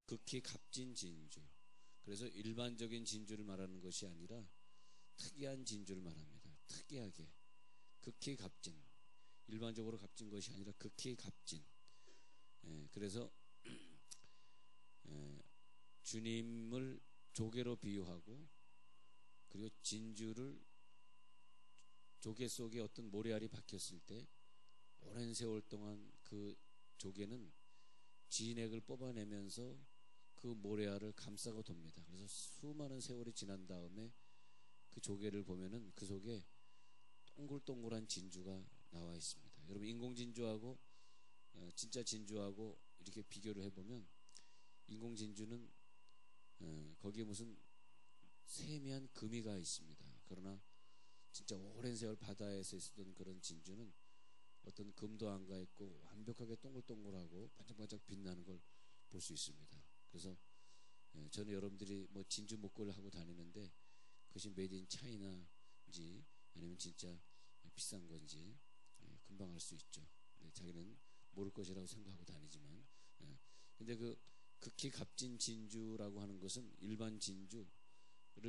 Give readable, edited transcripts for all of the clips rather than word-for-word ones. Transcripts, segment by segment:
극히 값진 진주. 그래서 일반적인 진주를 말하는 것이 아니라 특이한 진주를 말합니다. 특이하게 극히 값진, 일반적으로 값진 것이 아니라 극히 값진. 그래서 주님을 조개로 비유하고, 그리고 진주를 조개 속에 어떤 모래알이 박혔을 때 오랜 세월 동안 그 조개는 진액을 뽑아내면서 그 모래알을 감싸고 돕니다. 그래서 수많은 세월이 지난 다음에 그 조개를 보면은 그 속에 동글동글한 진주가 나와 있습니다. 여러분, 인공 진주하고 진짜 진주하고 이렇게 비교를 해보면, 인공 진주는 거기에 무슨 세미한 금이가 있습니다. 그러나 진짜 오랜 세월 바다에서 있었던 그런 진주는 어떤 금도 안 가 있고 완벽하게 동글동글하고 반짝반짝 빛나는 걸 볼 수 있습니다. 그래서 저는 여러분들이 뭐 진주 목걸이를 하고 다니는데 그것이 메이드 인 차이나인지 아니면 진짜 비싼 건지 금방 알 수 있죠. 자기는 모를 것이라고 생각하고 다니지만, 근데 그 극히 값진 진주라고 하는 것은 일반 진주를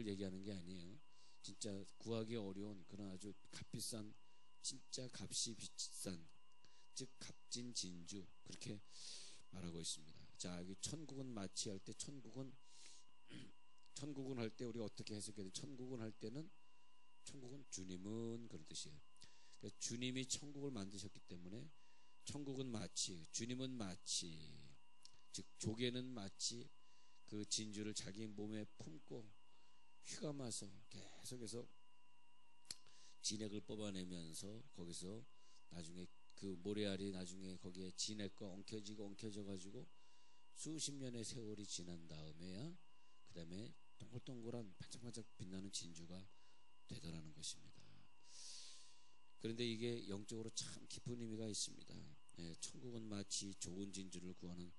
얘기하는 게 아니에요. 진짜 구하기 어려운 그런 아주 값비싼, 진짜 값이 비싼, 즉 값진 진주, 그렇게 말하고 있습니다. 자, 여기 천국은 마치 할 때, 천국은 할 때 우리가 어떻게 해석해야 돼? 천국은 할 때는, 천국은 주님은, 그런 뜻이에요. 그러니까 주님이 천국을 만드셨기 때문에 천국은 마치, 주님은 마치, 즉 조개는 마치 그 진주를 자기 몸에 품고 휘감아서 계속해서 진액을 뽑아내면서 거기서 나중에 그 모래알이 나중에 거기에 진액과 엉켜져 가지고 수십 년의 세월이 지난 다음에야 그 다음에 동글동글한 반짝반짝 빛나는 진주가 되더라는 것입니다. 그런데 이게 영적으로 참 깊은 의미가 있습니다. 천국은 마치 좋은 진주를 구하는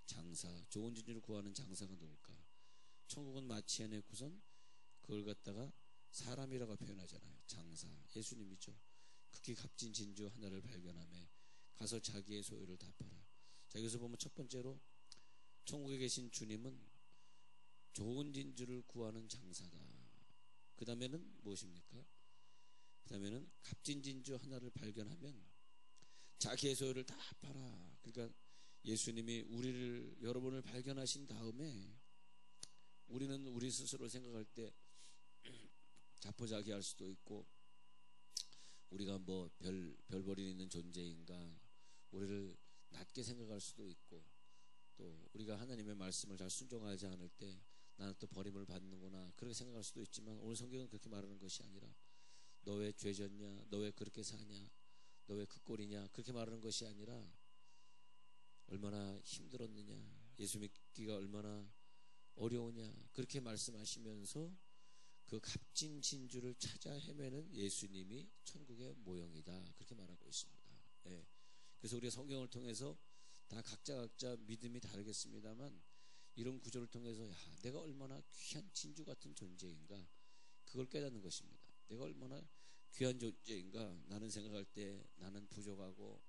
장사, 좋은 진주를 구하는 장사가 누굴까? 천국은 마치 해놓고선 그걸 갖다가 사람이라고 표현하잖아요. 장사, 예수님이죠. 극히 값진 진주 하나를 발견하며 가서 자기의 소유를 다 팔아. 자, 여기서 보면 첫 번째로 천국에 계신 주님은 좋은 진주를 구하는 장사다. 그 다음에는 무엇입니까? 그 다음에는 값진 진주 하나를 발견하면 자기의 소유를 다 팔아. 그러니까 예수님이 우리를, 여러분을 발견하신 다음에 우리는 우리 스스로 생각할 때 자포자기할 수도 있고, 우리가 뭐 별볼이 있는 존재인가, 우리를 낮게 생각할 수도 있고, 또 우리가 하나님의 말씀을 잘 순종하지 않을 때 나는 또 버림을 받는구나, 그렇게 생각할 수도 있지만, 오늘 성경은 그렇게 말하는 것이 아니라 너 왜 죄졌냐, 너 왜 그렇게 사냐, 너 왜 그 꼴이냐, 그렇게 말하는 것이 아니라 얼마나 힘들었느냐, 예수 믿기가 얼마나 어려우냐, 그렇게 말씀하시면서 그 값진 진주를 찾아 헤매는 예수님이 천국의 모형이다, 그렇게 말하고 있습니다. 그래서 우리가 성경을 통해서 다 각자 믿음이 다르겠습니다만, 이런 구조를 통해서 내가 얼마나 귀한 진주 같은 존재인가, 그걸 깨닫는 것입니다. 내가 얼마나 귀한 존재인가. 나는 생각할 때 나는 부족하고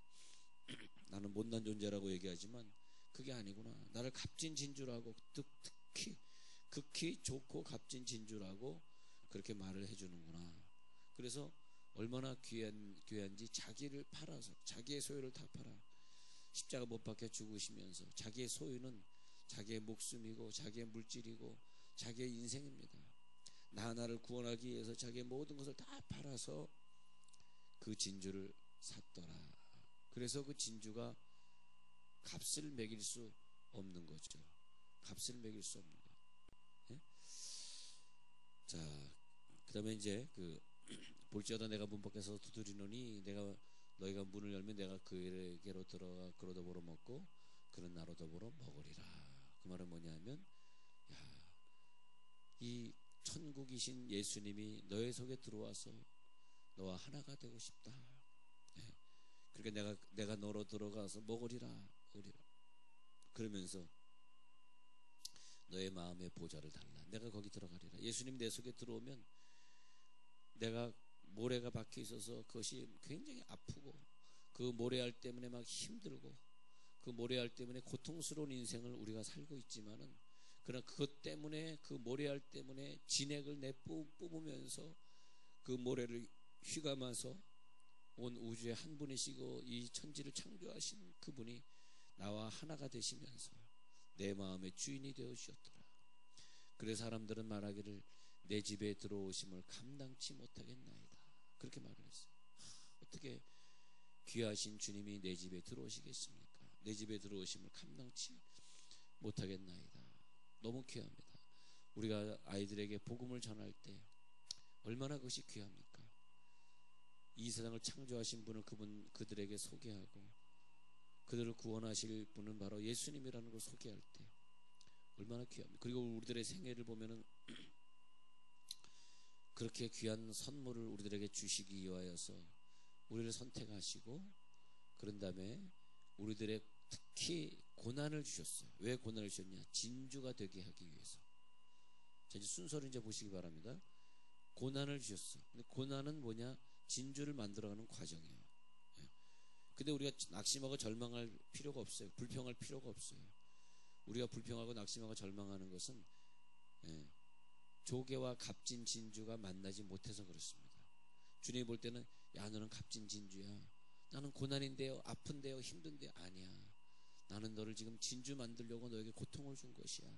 나는 못난 존재라고 얘기하지만 그게 아니구나. 나를 값진 진주라고, 특히 극히 좋고 값진 진주라고 그렇게 말을 해주는구나. 그래서 얼마나 귀한지 자기를 팔아서, 자기의 소유를 다 팔아 십자가 못 박혀 죽으시면서, 자기의 소유는 자기의 목숨이고 자기의 물질이고 자기의 인생입니다. 나 하나를 구원하기 위해서 자기의 모든 것을 다 팔아서 그 진주를 샀더라. 그래서 그 진주가 값을 매길 수 없는 거죠. 값을 매길 수 없는 거예요. 예? 자, 그 다음에 이제 볼지어다 내가 문 밖에서 두드리노니 너희가 문을 열면 내가 그에게로 들어가 그로 더불어 먹고 그는 나로 더불어 먹으리라. 그 말은 뭐냐면, 이 천국이신 예수님이 너의 속에 들어와서 너와 하나가 되고 싶다. 그러니까 내가 너로 들어가서 먹으리라. 그러면서 너의 마음의 보좌를 달라. 내가 거기 들어가리라. 예수님 내 속에 들어오면 내가 모래가 박혀 있어서 그것이 굉장히 아프고 그 모래알 때문에 막 힘들고 그 모래알 때문에 고통스러운 인생을 우리가 살고 있지만은, 그러나 그것 때문에, 그 모래알 때문에 진액을 내뿜으면서 그 모래를 휘감아서 온 우주의 한 분이시고 이 천지를 창조하신 그분이 나와 하나가 되시면서 내 마음의 주인이 되어 주셨더라. 그래서 사람들은 말하기를 내 집에 들어오심을 감당치 못하겠나이다. 그렇게 말을 했어요. 어떻게 귀하신 주님이 내 집에 들어오시겠습니까? 내 집에 들어오심을 감당치 못하겠나이다. 너무 귀합니다. 우리가 아이들에게 복음을 전할 때 얼마나 그것이 귀합니까? 이 세상을 창조하신 분을 그들에게 소개하고 그들을 구원하실 분은 바로 예수님이라는 걸 소개할 때 얼마나 귀합니까? 그리고 우리들의 생애를 보면은 그렇게 귀한 선물을 우리들에게 주시기 위하여서 우리를 선택하시고, 그런 다음에 우리들의 특히 고난을 주셨어요. 왜 고난을 주셨냐? 진주가 되게 하기 위해서. 자, 이제 순서를 이제 보시기 바랍니다. 고난을 주셨어. 근데 고난은 뭐냐? 진주를 만들어가는 과정이에요. 예. 근데 우리가 낙심하고 절망할 필요가 없어요. 불평할 필요가 없어요. 우리가 불평하고 낙심하고 절망하는 것은 조개와 값진 진주가 만나지 못해서 그렇습니다. 주님이 볼 때는 야, 너는 값진 진주야. 나는 고난인데요, 아픈데요, 힘든데요. 아니야. 나는 너를 지금 진주 만들려고 너에게 고통을 준 것이야.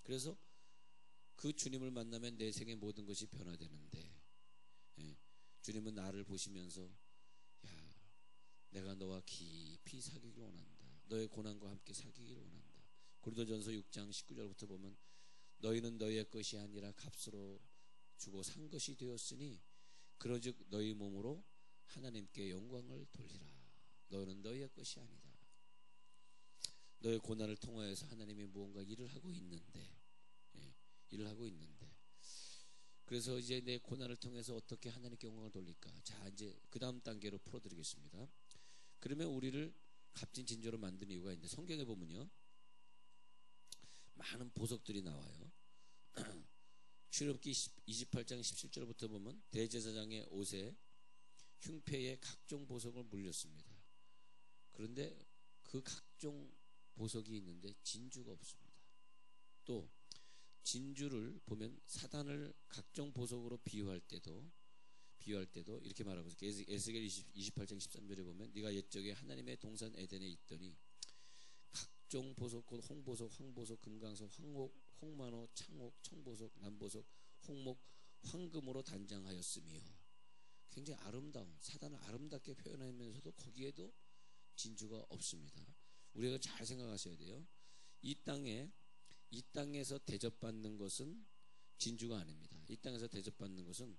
그래서 그 주님을 만나면 내 생의 모든 것이 변화되는데, 주님은 나를 보시면서 야, 내가 너와 깊이 사귀기를 원한다. 너의 고난과 함께 사귀기를 원한다. 고린도전서 6장 19절부터 보면 너희는 너희의 것이 아니라 값으로 주고 산 것이 되었으니 그러즉 너희 몸으로 하나님께 영광을 돌리라. 너는 너희의 것이 아니다. 너의 고난을 통하여서 하나님이 무언가 일을 하고 있는데, 일을 하고 있는데, 그래서 이제 내 고난을 통해서 어떻게 하나님께 영광을 돌릴까? 자, 이제 그 다음 단계로 풀어드리겠습니다. 그러면 우리를 값진 진주로 만든 이유가 있는데, 성경에 보면요, 많은 보석들이 나와요. 출애굽기 28장 17절부터 보면 대제사장의 옷에 흉패에 각종 보석을 물렸습니다. 그런데 그 각종 보석이 있는데 진주가 없습니다. 또 진주를 보면 사단을 각종 보석으로 비유할 때도 이렇게 말하고 있어요. 에스겔 28장 13절에 보면 네가 옛적에 하나님의 동산 에덴에 있더니 각종 보석 곧 홍보석, 황보석, 금강석, 황옥, 홍만호, 창옥, 청보석, 남보석, 홍목, 황금으로 단장하였으며, 굉장히 아름다운, 사단을 아름답게 표현하면서도 거기에도 진주가 없습니다. 우리가 잘 생각하셔야 돼요. 이 땅에서 대접받는 것은 진주가 아닙니다. 이 땅에서 대접받는 것은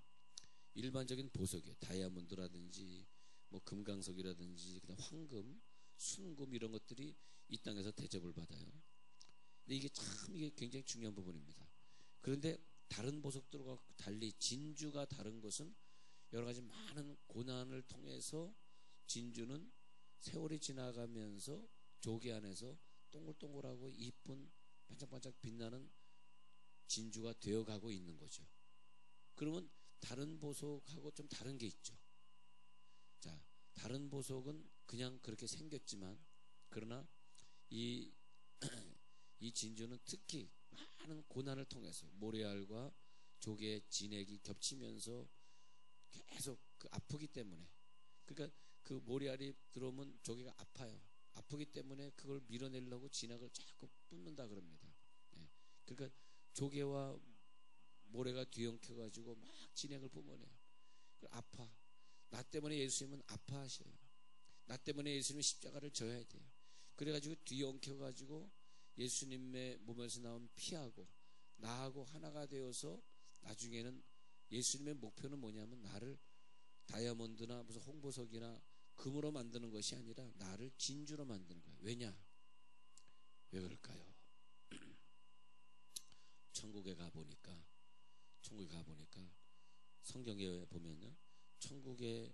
일반적인 보석이에요. 다이아몬드라든지 뭐 금강석이라든지 그다음 황금, 순금 이런 것들이 이 땅에서 대접을 받아요. 근데 이게 굉장히 중요한 부분입니다. 그런데 다른 보석들과 달리 진주가 다른 것은 여러 가지 많은 고난을 통해서 진주는 세월이 지나가면서 조개 안에서 동글동글하고 이쁜 반짝반짝 빛나는 진주가 되어가고 있는 거죠. 그러면 다른 보석하고 좀 다른 게 있죠. 자, 다른 보석은 그냥 그렇게 생겼지만, 그러나 이 진주는 특히 많은 고난을 통해서 모래알과 조개의 진액이 겹치면서 계속 아프기 때문에, 그러니까 그 모래알이 들어오면 조개가 아파요. 아프기 때문에 그걸 밀어내려고 진액을 자꾸 뿜는다 그럽니다. 그러니까 조개와 모래가 뒤엉켜가지고 막 진액을 뿜어내요. 아파. 나 때문에 예수님은 아파하셔요. 나 때문에 예수님은 십자가를 져야 돼요. 그래가지고 뒤엉켜가지고 예수님의 몸에서 나온 피하고 나하고 하나가 되어서 나중에는 예수님의 목표는 뭐냐면 나를 다이아몬드나 무슨 홍보석이나 금으로 만드는 것이 아니라 나를 진주로 만드는 거예요. 왜냐? 왜 그럴까요? 천국에 가보니까 성경에 보면요, 천국에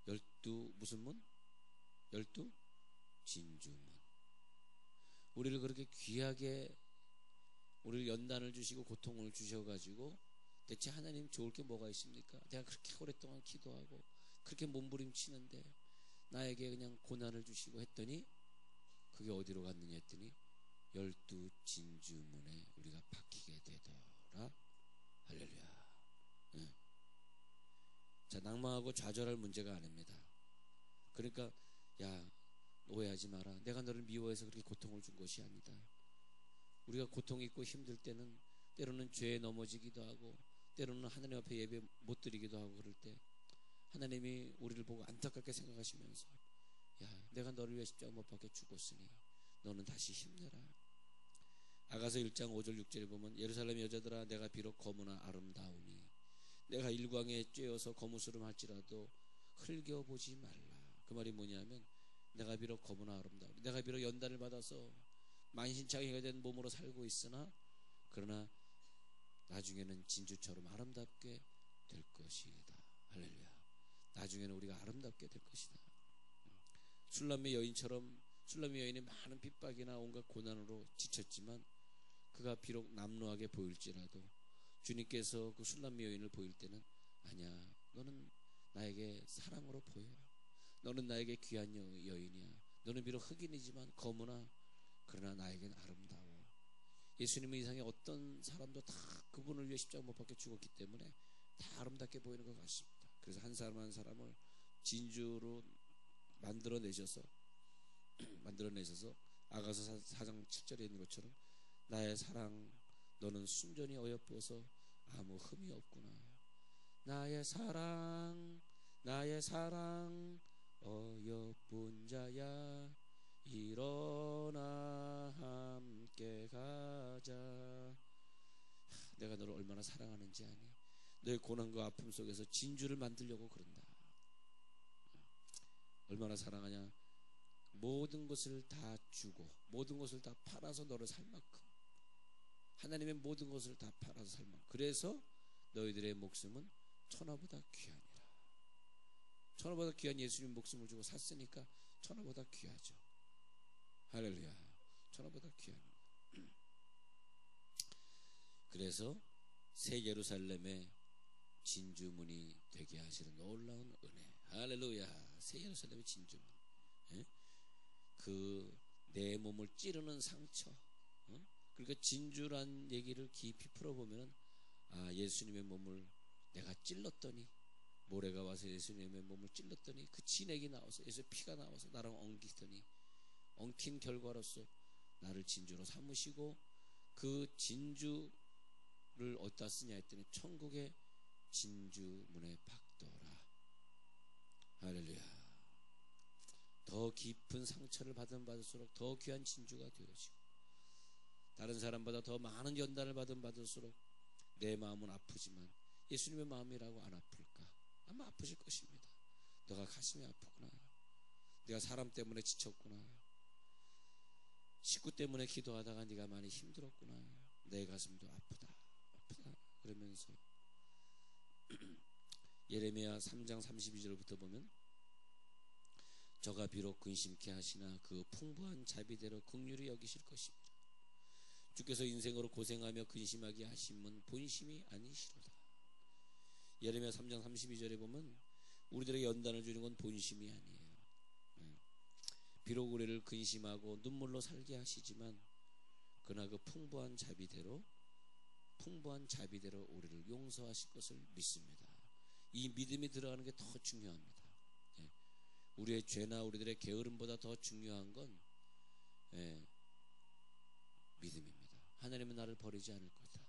12 무슨 문? 12 진주문. 우리를 그렇게 귀하게 우리를 연단을 주시고 고통을 주셔가지고 대체 하나님 좋을 게 뭐가 있습니까? 내가 그렇게 오랫동안 기도하고 그렇게 몸부림치는데 나에게 그냥 고난을 주시고 했더니 그게 어디로 갔느냐 했더니 12진주문에 우리가 박히게 되더라. 할렐루야. 네. 자, 낭망하고 좌절할 문제가 아닙니다. 그러니까 야, 오해하지 마라. 내가 너를 미워해서 그렇게 고통을 준 것이 아니다. 우리가 고통 있고 힘들 때는 때로는 죄에 넘어지기도 하고 때로는 하나님 앞에 예배 못 드리기도 하고 그럴 때 하나님이 우리를 보고 안타깝게 생각하시면서 야, 내가 너를 위해 십자가 못 박혀 죽었으니 너는 다시 힘내라. 아가서 1장 5절 6절에 보면 예루살렘 여자들아 내가 비록 거무나 아름다우니 내가 일광에 쬐어서 거무스름할지라도 흘겨보지 말라. 그 말이 뭐냐면 내가 비록 거무나 아름다우니 내가 비록 연단을 받아서 만신창이가 된 몸으로 살고 있으나 그러나 나중에는 진주처럼 아름답게 될 것이다. 할렐루야. 나중에는 우리가 아름답게 될 것이다. 술람의 여인처럼 술람의 여인이 많은 핍박이나 온갖 고난으로 지쳤지만 그가 비록 남루하게 보일지라도 주님께서 그 술람의 여인을 보일 때는 아니야, 너는 나에게 사랑으로 보여. 너는 나에게 귀한 여인이야. 너는 비록 흑인이지만 거무나 그러나 나에겐 아름다워. 예수님은 이 세상에 어떤 사람도 다 그분을 위해 십자가 못 박혀 죽었기 때문에 다 아름답게 보이는 것 같습니다. 그래서 한 사람 한 사람을 진주로 만들어내셔서 아가서 4장 7절에 있는 것처럼 나의 사랑 너는 순전히 어여쁘어서 아무 흠이 없구나. 나의 사랑 어여쁜 자야 일어나 함께 가자. 내가 너를 얼마나 사랑하는지 아니? 너의 고난과 아픔 속에서 진주를 만들려고 그런다. 얼마나 사랑하냐? 모든 것을 다 주고 모든 것을 다 팔아서 너를 살 만큼 하나님의 모든 것을 다 팔아서 살 만큼 그래서 너희들의 목숨은 천하보다 귀하니라. 천하보다 귀한 예수님 목숨을 주고 샀으니까 천하보다 귀하죠. 할렐루야. 천하보다 귀한. 그래서 새 예루살렘의 진주문이 되게 하시는 놀라운 은혜. 할렐루야. 새 예루살렘의 진주문. 예? 그 내 몸을 찌르는 상처. 그러니까 진주란 얘기를 깊이 풀어보면 아, 예수님의 몸을 내가 찔렀더니 모래가 와서 예수님의 몸을 찔렀더니 그 진액이 나와서 예수의 피가 나와서 나랑 엉키더니 엉킨 결과로서 나를 진주로 삼으시고 그 진주를 어디다 쓰냐 했더니 천국의 진주문에 박더라. 할렐루야. 더 깊은 상처를 받으면 받을수록 더 귀한 진주가 되어지고 다른 사람보다 더 많은 연단을 받으면 받을수록 내 마음은 아프지만 예수님의 마음이라고 안 아플까? 아마 아프실 것입니다. 너가 가슴이 아프구나. 내가 사람 때문에 지쳤구나. 식구 때문에 기도하다가 네가 많이 힘들었구나. 내 가슴도 아프다. 그러면서 예레미야 3장 32절부터 보면 저가 비록 근심케 하시나 그 풍부한 자비대로 긍휼히 여기실 것입니다. 주께서 인생으로 고생하며 근심하게 하심은 본심이 아니시로다. 예레미야 3장 32절에 보면 우리들에게 연단을 주는 건 본심이 아니에요. 비록 우리를 근심하고 눈물로 살게 하시지만 그러나 그 풍부한 자비대로 우리를 용서하실 것을 믿습니다. 이 믿음이 들어가는 게 더 중요합니다. 우리의 죄나 우리들의 게으름보다 더 중요한 건 믿음입니다. 하나님은 나를 버리지 않을 거다.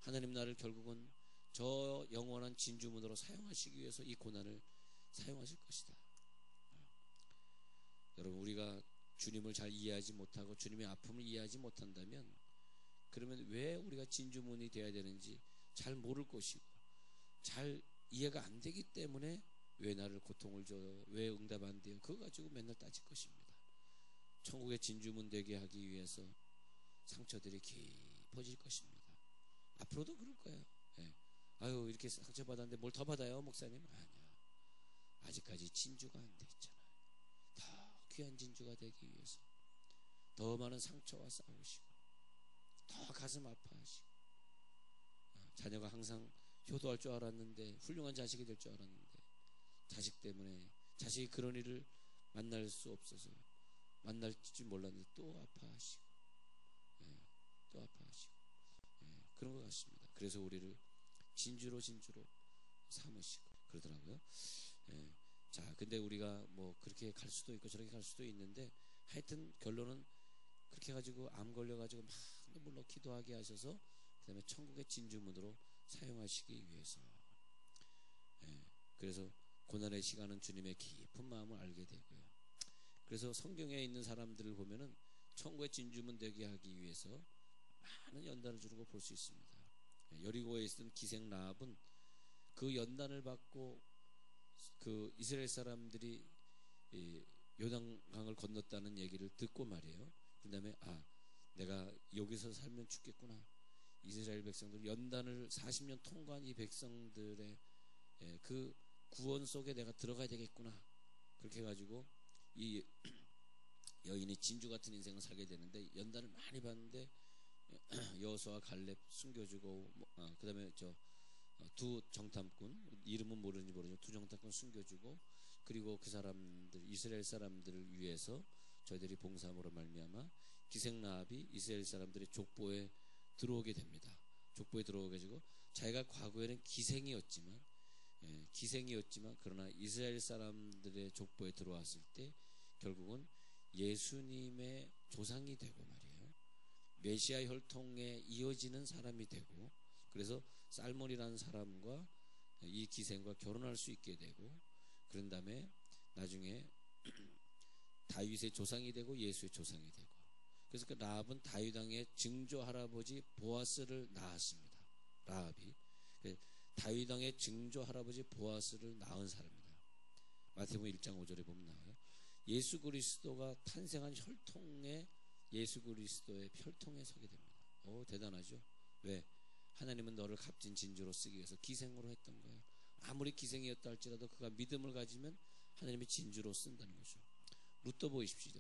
하나님 나를 결국은 저 영원한 진주문으로 사용하시기 위해서 이 고난을 사용하실 것이다. 여러분, 우리가 주님을 잘 이해하지 못하고 주님의 아픔을 이해하지 못한다면 그러면 왜 우리가 진주문이 되어야 되는지 잘 모를 것이고 잘 이해가 안 되기 때문에 왜 나를 고통을 줘요? 왜 응답 안 돼요? 그거 가지고 맨날 따질 것입니다. 천국의 진주문 되게 하기 위해서 상처들이 깊어질 것입니다. 앞으로도 그럴 거예요. 아유, 이렇게 상처받았는데 뭘 더 받아요, 목사님? 아니야. 아직까지 진주가 안 돼 있잖아요. 더 귀한 진주가 되기 위해서 더 많은 상처와 싸우시고 더 가슴 아파하시고 자녀가 항상 효도할 줄 알았는데 훌륭한 자식이 될 줄 알았는데 자식 때문에 자식이 그런 일을 만날 수 없어서 만날지 몰랐는데 또 아파하시고, 예, 또 아파하시고, 예, 그런 것 같습니다. 그래서 우리를 진주로 삼으시고 그러더라고요. 예. 자, 근데 우리가 뭐 그렇게 갈 수도 있고 저렇게 갈 수도 있는데, 하여튼 결론은 그렇게 해가지고 암 걸려가지고 막 눈물로 기도하게 하셔서 그 다음에 천국의 진주문으로 사용하시기 위해서, 예, 그래서 고난의 시간은 주님의 깊은 마음을 알게 되고요. 그래서 성경에 있는 사람들을 보면은 천국의 진주문 되게 하기 위해서 많은 연단을 주는 거 볼 수 있습니다. 여리고에 있던 기생 라합은 그 연단을 받고 그 이스라엘 사람들이 요단강을 건넜다는 얘기를 듣고 말이에요. 그 다음에 내가 여기서 살면 죽겠구나. 이스라엘 백성들 연단을 40년 통과한 이 백성들의 그 구원 속에 내가 들어가야 되겠구나. 그렇게 해가지고 이 여인이 진주 같은 인생을 살게 되는데, 연단을 많이 받는데 여호수아와 갈렙 숨겨주고, 그 다음에 두 정탐꾼, 이름은 모르는지 모르지만 두 정탐꾼 숨겨주고, 그리고 그 사람들, 이스라엘 사람들을 위해서 저희들이 봉사함으로 말미암아 기생 라합이 이스라엘 사람들의 족보에 들어오게 됩니다. 족보에 들어오게, 자기가 과거에는 기생이었지만 그러나 이스라엘 사람들의 족보에 들어왔을 때 결국은 예수님의 조상이 되고 말이에요. 메시아 혈통에 이어지는 사람이 되고, 그래서 살몬이라는 사람과 이 기생과 결혼할 수 있게 되고, 그런 다음에 나중에 다윗의 조상이 되고 예수의 조상이 되고, 그래서 그 라합은 다윗 왕의 증조 할아버지 보아스를 낳았습니다. 라합이 다윗 왕의 증조 할아버지 보아스를 낳은 사람입니다. 마태복음 1장 5절에 보면 나와요. 예수 그리스도가 탄생한 혈통에, 예수 그리스도의 혈통에 서게 됩니다. 대단하죠. 왜? 하나님은 너를 값진 진주로 쓰기 위해서 기생으로 했던 거예요. 아무리 기생이었다 할지라도 그가 믿음을 가지면 하나님이 진주로 쓴다는 거죠. 루터 보십시오.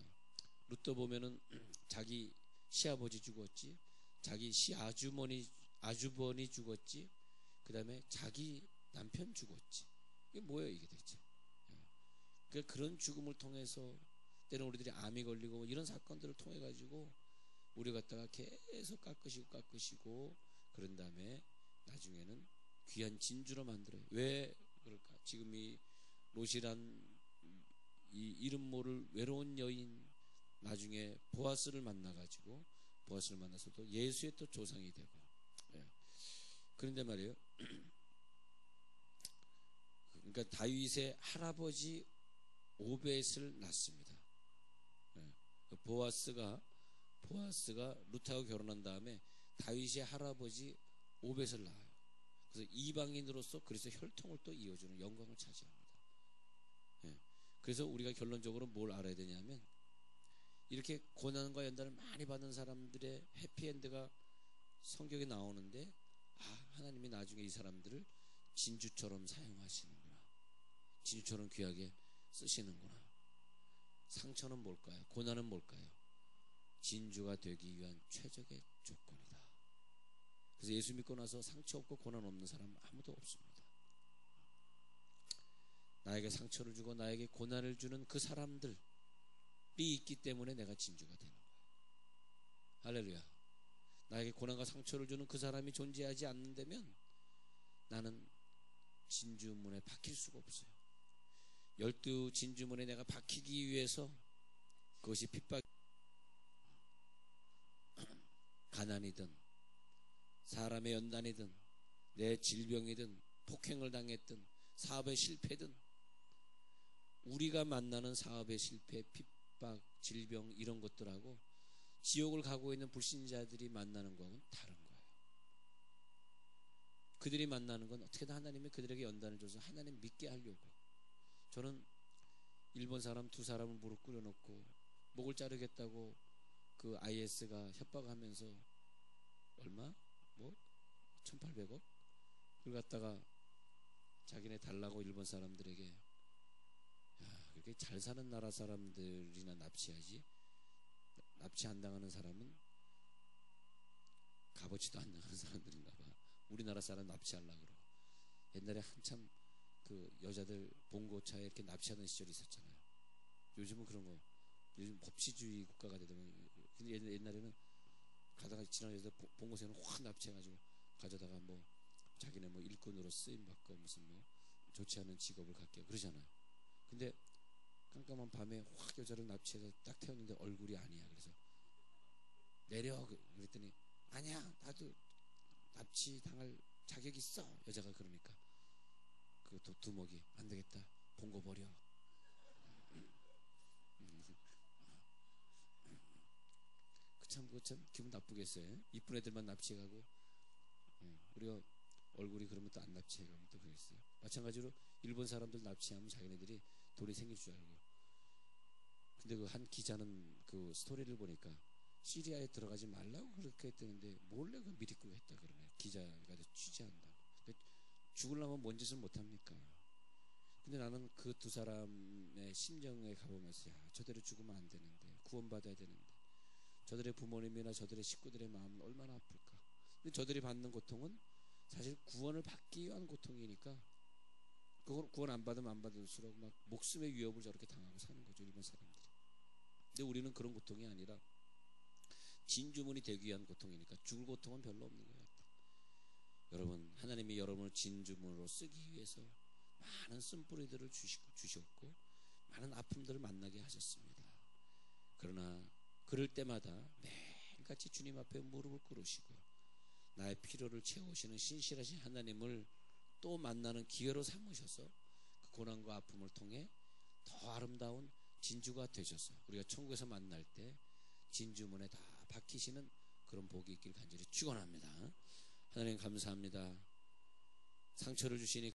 루터 보면은 자기 시아버지 죽었지, 자기 아주버니 죽었지, 그 다음에 자기 남편 죽었지. 이게 뭐예요, 이게 대체? 그런 죽음을 통해서, 때는 우리들이 암이 걸리고 이런 사건들을 통해 가지고 우리 갖다가 계속 깎으시고 그런 다음에 나중에는 귀한 진주로 만들어요. 왜 그럴까? 지금 이 롯이란 이 이름 모를 외로운 여인, 나중에 보아스를 만나가지고, 보아스를 만나서도 예수의 또 조상이 되고, 예. 그런데 말이에요. 그러니까 다윗의 할아버지 오벳을 낳습니다. 예. 보아스가 룻하고 결혼한 다음에 다윗의 할아버지 오벳을 낳아요. 그래서 이방인으로서 그리스도의 혈통을 또 이어주는 영광을 차지합니다. 예. 그래서 우리가 결론적으로 뭘 알아야 되냐면, 이렇게 고난과 연단을 많이 받는 사람들의 해피엔드가 성경에 나오는데, 하나님이 나중에 이 사람들을 진주처럼 사용하시는구나, 진주처럼 귀하게 쓰시는구나. 상처는 뭘까요? 고난은 뭘까요? 진주가 되기 위한 최적의 조건이다. 그래서 예수 믿고 나서 상처 없고 고난 없는 사람 아무도 없습니다. 나에게 상처를 주고 나에게 고난을 주는 그 사람들이 있기 때문에 내가 진주가 되는 거예요. 할렐루야. 나에게 고난과 상처를 주는 그 사람이 존재하지 않는다면 나는 진주문에 박힐 수가 없어요. 12 진주문에 내가 박히기 위해서, 그것이 핍박, 가난이든 사람의 연단이든 내 질병이든 폭행을 당했든 사업의 실패든, 우리가 만나는 사업의 실패, 핍박, 질병 이런 것들하고 지옥을 가고 있는 불신자들이 만나는 것은 다른 거예요. 그들이 만나는 건 어떻게든 하나님이 그들에게 연단을 줘서 하나님 믿게 하려고. 저는 일본 사람 두 사람을 무릎 꿇여놓고 목을 자르겠다고 그 IS가 협박하면서 얼마? 1800억? 그걸 갖다가 자기네 달라고 일본 사람들에게, 그렇게 잘 사는 나라 사람들이나 납치하지, 납치 안 당하는 사람은 값어치도 안 나가는 사람들인가 봐. 우리나라 사람 납치하려고 그러고. 옛날에 한참 그 여자들 봉고차에 이렇게 납치하는 시절이 있었잖아요. 요즘은 그런 거 요즘 법치주의 국가가 되면, 근데 옛날에는 가다가 지나가서 본 곳에는 확 납치해가지고 가져다가 뭐 자기네 뭐 일꾼으로 쓰임 받고 무슨 뭐 좋지 않은 직업을 갖게 그러잖아요. 근데 깜깜한 밤에 확 여자를 납치해서 딱 태웠는데 얼굴이 아니야. 그래서 내려 그랬더니 아니야, 나도 납치 당할 자격 있어. 여자가 그러니까 그 두목이 안 되겠다, 본거 버려. 참 기분 나쁘겠어요. 이쁜 애들만 납치해가고, 우리가 얼굴이 그러면 또 안 납치해가면 또 그랬어요. 마찬가지로 일본 사람들 납치하면 자기네들이 돈이 생길 줄 알고. 근데 그 한 기자는 그 스토리를 보니까 시리아에 들어가지 말라고 그렇게 했다는데 몰래 그 미리꾸고 했다 그러네. 기자가 취재한다고. 죽으려면 뭔 짓을 못합니까? 근데 나는 그 두 사람의 심정에 가보면서, 야, 저대로 죽으면 안 되는데, 구원받아야 되는데, 저들의 부모님이나 저들의 식구들의 마음은 얼마나 아플까. 근데 저들이 받는 고통은 사실 구원을 받기 위한 고통이니까, 그걸 구원 안 받으면 안 받을수록 막 목숨의 위협을 저렇게 당하고 사는 거죠, 일본 사람들이. 근데 우리는 그런 고통이 아니라 진주문이 되기 위한 고통이니까 죽을 고통은 별로 없는 것 같아요. 여러분, 하나님이 여러분을 진주문으로 쓰기 위해서 많은 쓴뿌리들을 주셨고 많은 아픔들을 만나게 하셨습니다. 그러나 그럴 때마다 매일같이 주님 앞에 무릎을 꿇으시고 나의 필요를 채우시는 신실하신 하나님을 또 만나는 기회로 삼으셔서 그 고난과 아픔을 통해 더 아름다운 진주가 되셔서 우리가 천국에서 만날 때 진주문에 다 박히시는 그런 복이 있길 간절히 축원합니다. 하나님 감사합니다. 상처를 주시니